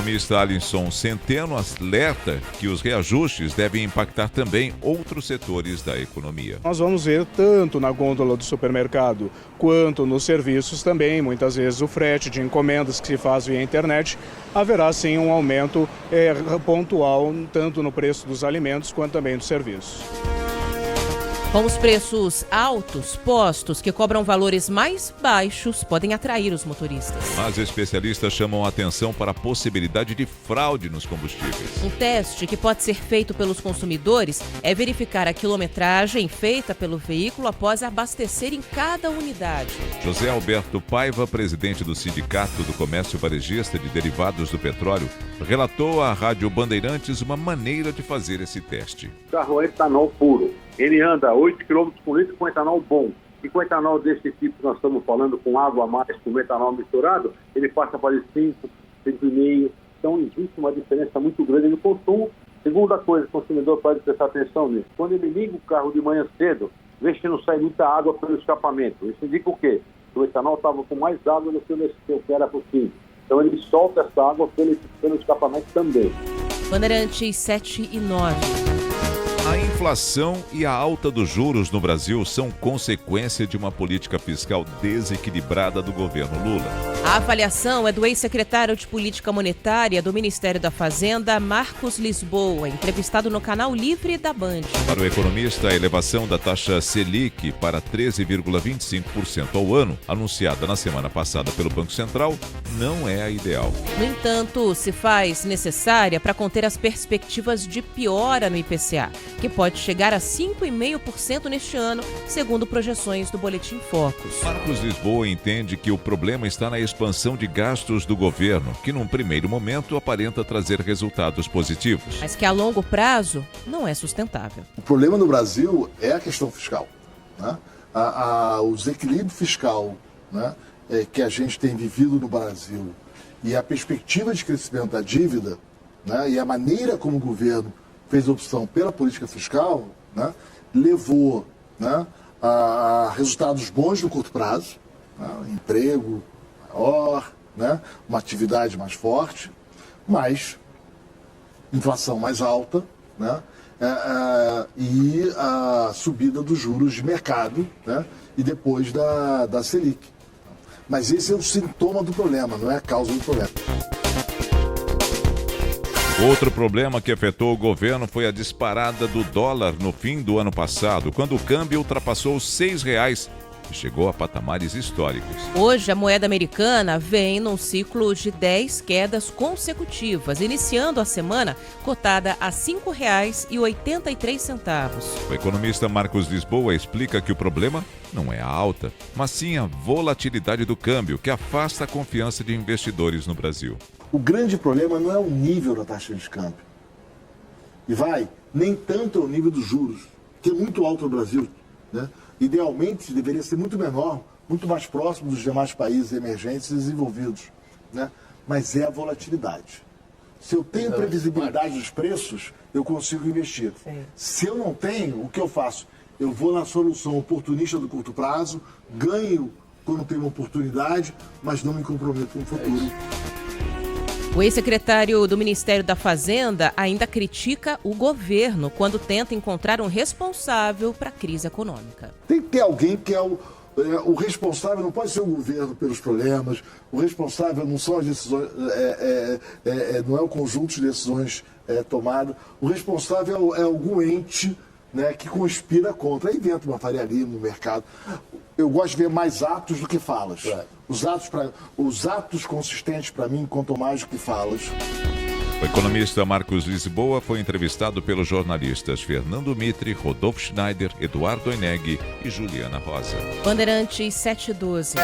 economista Alisson Centeno alerta que os reajustes devem impactar também outros setores da economia. Nós vamos ver tanto na gôndola do supermercado quanto nos serviços também, muitas vezes o frete de encomendas que se faz via internet, haverá sim um aumento pontual tanto no preço dos alimentos quanto também dos serviços. Com os preços altos, postos que cobram valores mais baixos podem atrair os motoristas. Mas especialistas chamam a atenção para a possibilidade de fraude nos combustíveis. Um teste que pode ser feito pelos consumidores é verificar a quilometragem feita pelo veículo após abastecer em cada unidade. José Alberto Paiva, presidente do Sindicato do Comércio Varejista de Derivados do Petróleo, relatou à Rádio Bandeirantes uma maneira de fazer esse teste. O carro é etanol puro. Ele anda 8 km por litro com etanol bom. E com etanol desse tipo que nós estamos falando, com água a mais, com etanol misturado, ele passa para 5, 5,5. Então existe uma diferença muito grande no consumo. Segunda coisa, o consumidor pode prestar atenção nisso. Quando ele liga o carro de manhã cedo, vê se não sai muita água pelo escapamento. Isso indica o quê? Que o etanol estava com mais água do que o que era possível. Então ele solta essa água pelo escapamento também. Bandeirantes 7 e 9. A inflação e a alta dos juros no Brasil são consequência de uma política fiscal desequilibrada do governo Lula. A avaliação é do ex-secretário de Política Monetária do Ministério da Fazenda, Marcos Lisboa, entrevistado no canal Livre da Band. Para o economista, a elevação da taxa Selic para 13,25% ao ano, anunciada na semana passada pelo Banco Central, não é a ideal. No entanto, se faz necessária para conter as perspectivas de piora no IPCA, que pode chegar a 5,5% neste ano, segundo projeções do Boletim Focus. Marcos Lisboa entende que o problema está na expansão de gastos do governo, que num primeiro momento aparenta trazer resultados positivos. Mas que a longo prazo não é sustentável. O problema no Brasil é a questão fiscal, né? O desequilíbrio fiscal, né, que a gente tem vivido no Brasil e a perspectiva de crescimento da dívida, né, e a maneira como o governo fez opção pela política fiscal, né, levou, né, a resultados bons no curto prazo, né, emprego maior, né, uma atividade mais forte, mas inflação mais alta, né, e a subida dos juros de mercado, né, e depois da Selic. Mas esse é o sintoma do problema, não é a causa do problema. Outro problema que afetou o governo foi a disparada do dólar no fim do ano passado, quando o câmbio ultrapassou os R$6 e chegou a patamares históricos. Hoje, a moeda americana vem num ciclo de 10 quedas consecutivas, iniciando a semana cotada a R$ 5,83. O economista Marcos Lisboa explica que o problema não é a alta, mas sim a volatilidade do câmbio, que afasta a confiança de investidores no Brasil. O grande problema não é o nível da taxa de câmbio. E nem tanto ao nível dos juros, que é muito alto no Brasil, né? Idealmente deveria ser muito menor, muito mais próximo dos demais países emergentes e desenvolvidos, né? Mas é a volatilidade. Se eu tenho previsibilidade dos preços, eu consigo investir. Sim. Se eu não tenho, o que eu faço? Eu vou na solução oportunista do curto prazo, ganho quando tenho uma oportunidade, mas não me comprometo com o futuro. O ex-secretário do Ministério da Fazenda ainda critica o governo quando tenta encontrar um responsável para a crise econômica. Tem que ter alguém que é o responsável, não pode ser o governo pelos problemas, o responsável não são as decisões, não é o conjunto de decisões tomado, o responsável é algum ente, né, que conspira contra, aí inventa uma Faria Lima no mercado. Eu gosto de ver mais atos do que falas. Os atos consistentes, para mim, contam mais do que falas. O economista Marcos Lisboa foi entrevistado pelos jornalistas Fernando Mitre, Rodolfo Schneider, Eduardo Oineg e Juliana Rosa. Bandeirantes 712.